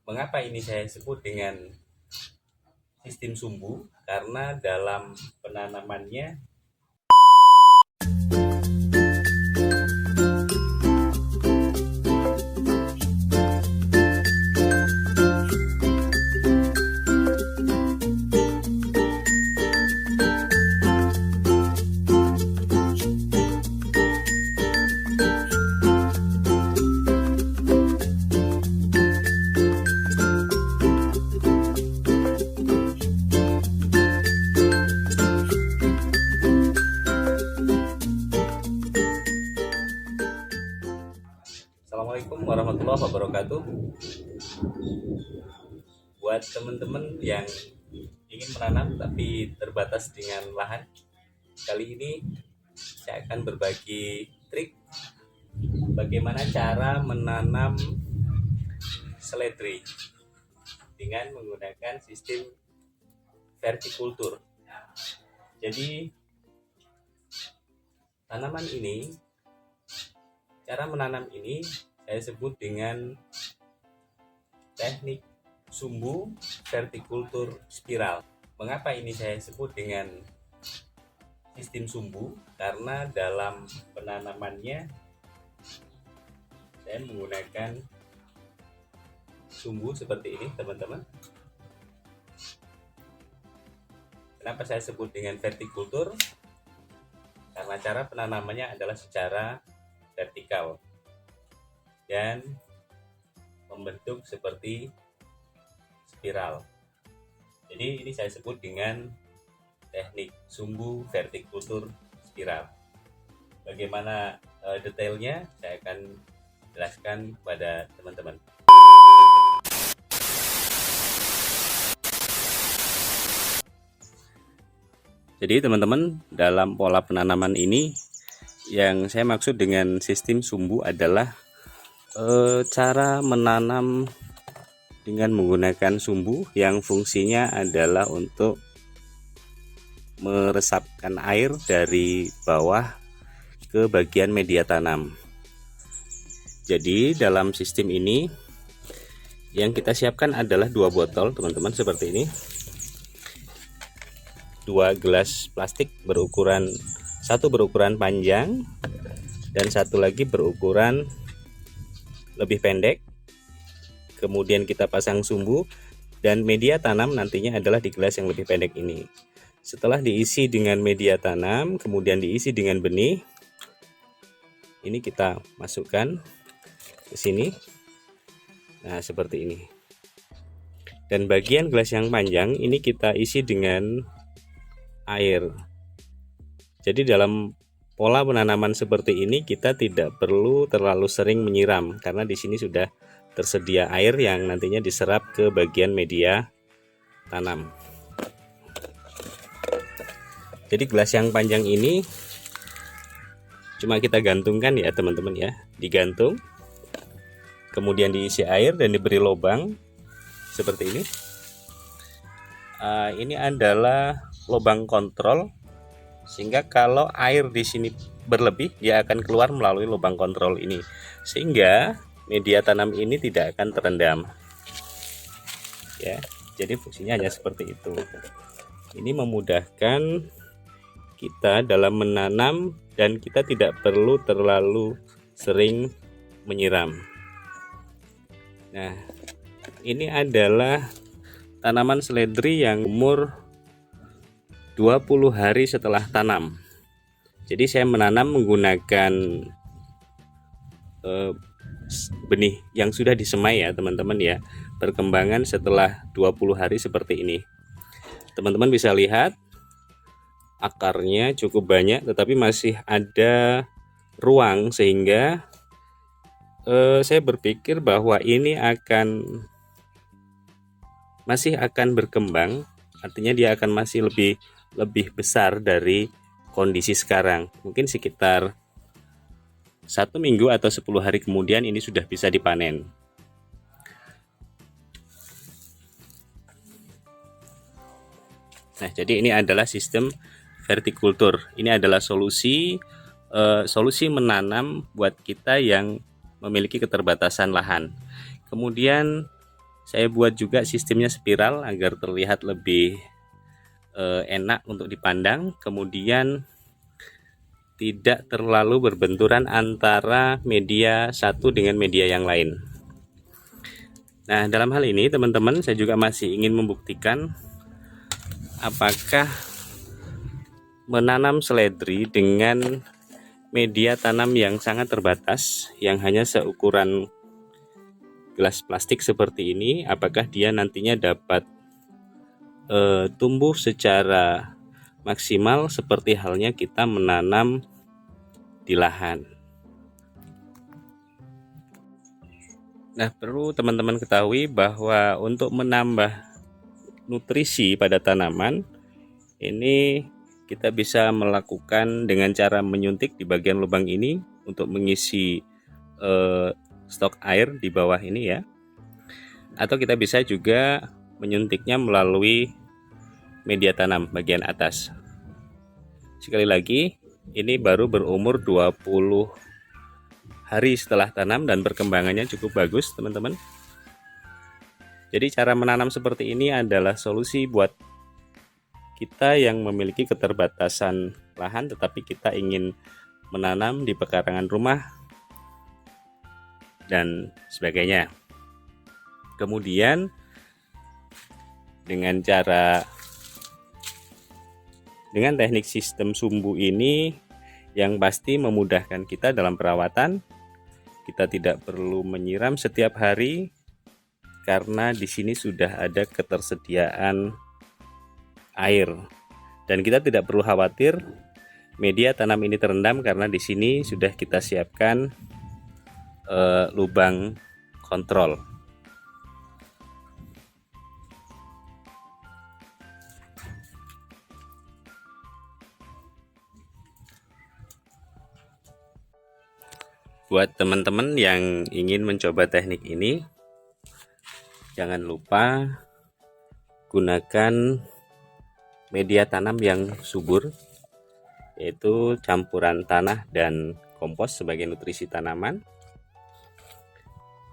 Mengapa ini saya sebut dengan sistem sumbu? Karena dalam penanamannya Assalamualaikum warahmatullahi wabarakatuh. Buat teman-teman yang ingin menanam tapi terbatas dengan lahan, kali ini saya akan berbagi trik bagaimana cara menanam seledri dengan menggunakan sistem vertikultur. Jadi cara menanam ini saya sebut dengan teknik sumbu vertikultur spiral. Mengapa ini saya sebut dengan sistem sumbu? Karena dalam penanamannya saya menggunakan sumbu seperti ini, teman-teman. Kenapa saya sebut dengan vertikultur? Karena cara penanamannya adalah secara vertikal dan membentuk seperti spiral. Jadi ini saya sebut dengan teknik sumbu vertikultur spiral. Bagaimana detailnya saya akan jelaskan kepada teman-teman. Jadi teman-teman, dalam pola penanaman ini yang saya maksud dengan sistem sumbu adalah cara menanam dengan menggunakan sumbu yang fungsinya adalah untuk meresapkan air dari bawah ke bagian media tanam. Jadi dalam sistem ini yang kita siapkan adalah 2 botol, teman-teman, seperti ini. 2 gelas plastik berukuran, satu berukuran panjang dan satu lagi berukuran lebih pendek. Kemudian kita pasang sumbu dan media tanam nantinya adalah di gelas yang lebih pendek ini. Setelah diisi dengan media tanam, kemudian diisi dengan benih, ini kita masukkan ke sini. Nah, seperti ini. Dan bagian gelas yang panjang ini kita isi dengan air. Jadi dalam pola penanaman seperti ini kita tidak perlu terlalu sering menyiram karena di sini sudah tersedia air yang nantinya diserap ke bagian media tanam. Jadi gelas yang panjang ini cuma kita gantungkan ya teman-teman ya, digantung, kemudian diisi air dan diberi lubang seperti ini. Ini adalah lubang kontrol, sehingga kalau air di sini berlebih dia akan keluar melalui lubang kontrol ini, sehingga media tanam ini tidak akan terendam ya. Jadi fungsinya hanya seperti itu. Ini memudahkan kita dalam menanam dan kita tidak perlu terlalu sering menyiram. Nah, ini adalah tanaman seledri yang umur 20 hari setelah tanam. Jadi saya menanam menggunakan benih yang sudah disemai ya teman-teman ya. Perkembangan setelah 20 hari seperti ini. Teman-teman bisa lihat akarnya cukup banyak, tetapi masih ada ruang, sehingga saya berpikir bahwa ini masih akan berkembang. Artinya dia akan masih lebih besar dari kondisi sekarang. Mungkin sekitar 1 minggu atau 10 hari kemudian ini sudah bisa dipanen. Nah, jadi ini adalah sistem vertikultur. Ini adalah solusi menanam buat kita yang memiliki keterbatasan lahan. Kemudian Saya buat juga sistemnya spiral agar terlihat lebih enak untuk dipandang, kemudian tidak terlalu berbenturan antara media satu dengan media yang lain. Nah, dalam hal ini teman-teman, saya juga masih ingin membuktikan apakah menanam seledri dengan media tanam yang sangat terbatas, yang hanya seukuran gelas plastik seperti ini, apakah dia nantinya dapat tumbuh secara maksimal seperti halnya kita menanam di lahan. Nah, perlu teman-teman ketahui bahwa untuk menambah nutrisi pada tanaman ini kita bisa melakukan dengan cara menyuntik di bagian lubang ini untuk mengisi stok air di bawah ini ya. Atau kita bisa juga menyuntiknya melalui media tanam bagian atas. Sekali lagi, ini baru berumur 20 hari setelah tanam dan perkembangannya cukup bagus, teman-teman. Jadi cara menanam seperti ini adalah solusi buat kita yang memiliki keterbatasan lahan tetapi kita ingin menanam di pekarangan rumah dan sebagainya. Kemudian dengan teknik sistem sumbu ini yang pasti memudahkan kita dalam perawatan. Kita tidak perlu menyiram setiap hari karena di sini sudah ada ketersediaan air dan kita tidak perlu khawatir media tanam ini terendam karena di sini sudah kita siapkan lubang kontrol. Buat teman-teman yang ingin mencoba teknik ini, jangan lupa gunakan media tanam yang subur, yaitu campuran tanah dan kompos sebagai nutrisi tanaman.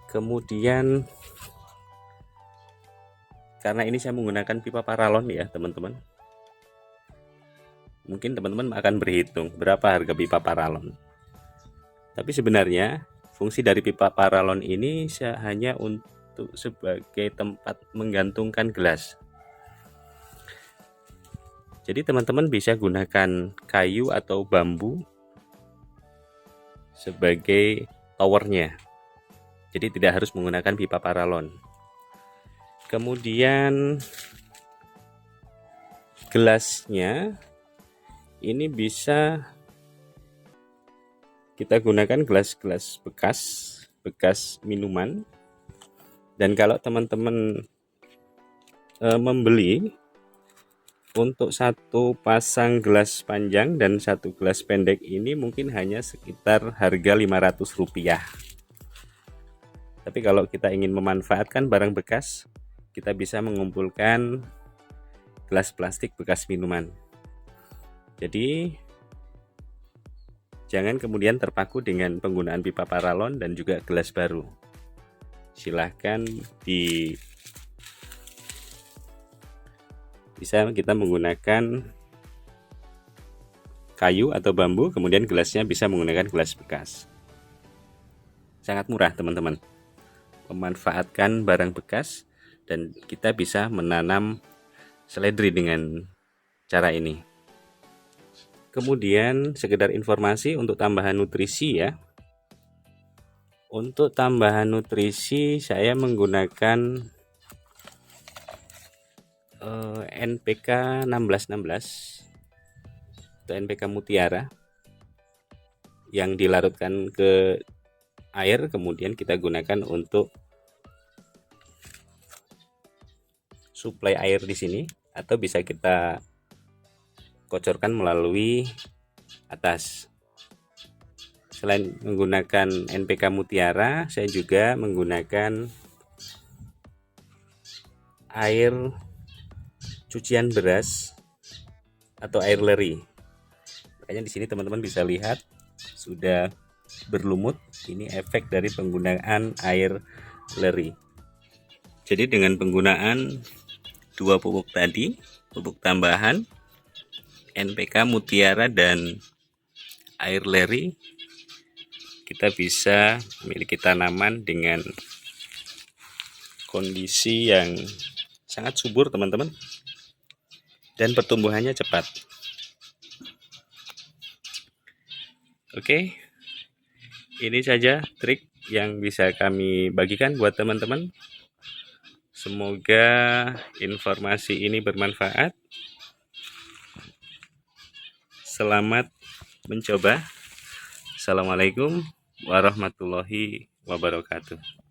Kemudian karena ini saya menggunakan pipa paralon ya teman-teman, mungkin teman-teman akan berhitung berapa harga pipa paralon. Tapi sebenarnya fungsi dari pipa paralon ini hanya untuk sebagai tempat menggantungkan gelas. Jadi teman-teman bisa gunakan kayu atau bambu sebagai towernya. Jadi tidak harus menggunakan pipa paralon. Kemudian gelasnya ini bisa kita gunakan gelas-gelas bekas minuman. Dan kalau teman-teman membeli untuk satu pasang gelas panjang dan satu gelas pendek ini mungkin hanya sekitar harga Rp500. Tapi kalau kita ingin memanfaatkan barang bekas, kita bisa mengumpulkan gelas plastik bekas minuman. Jadi jangan kemudian terpaku dengan penggunaan pipa paralon dan juga gelas baru. Silahkan bisa kita menggunakan kayu atau bambu, kemudian gelasnya bisa menggunakan gelas bekas. Sangat murah teman-teman, memanfaatkan barang bekas dan kita bisa menanam seledri dengan cara ini. Kemudian sekedar informasi untuk tambahan nutrisi ya. Untuk tambahan nutrisi saya menggunakan NPK 1616 atau NPK Mutiara yang dilarutkan ke air, kemudian kita gunakan untuk suplai air di sini, atau bisa kita kocorkan melalui atas. Selain menggunakan NPK Mutiara, saya juga menggunakan air cucian beras atau air leri. Makanya di sini teman-teman bisa lihat sudah berlumut. Ini efek dari penggunaan air leri. Jadi dengan penggunaan dua pupuk tadi, pupuk tambahan NPK Mutiara dan air leri, kita bisa memiliki tanaman dengan kondisi yang sangat subur teman-teman, dan pertumbuhannya cepat. Oke, ini saja trik yang bisa kami bagikan buat teman-teman. Semoga informasi ini bermanfaat. Selamat mencoba. Assalamualaikum warahmatullahi wabarakatuh.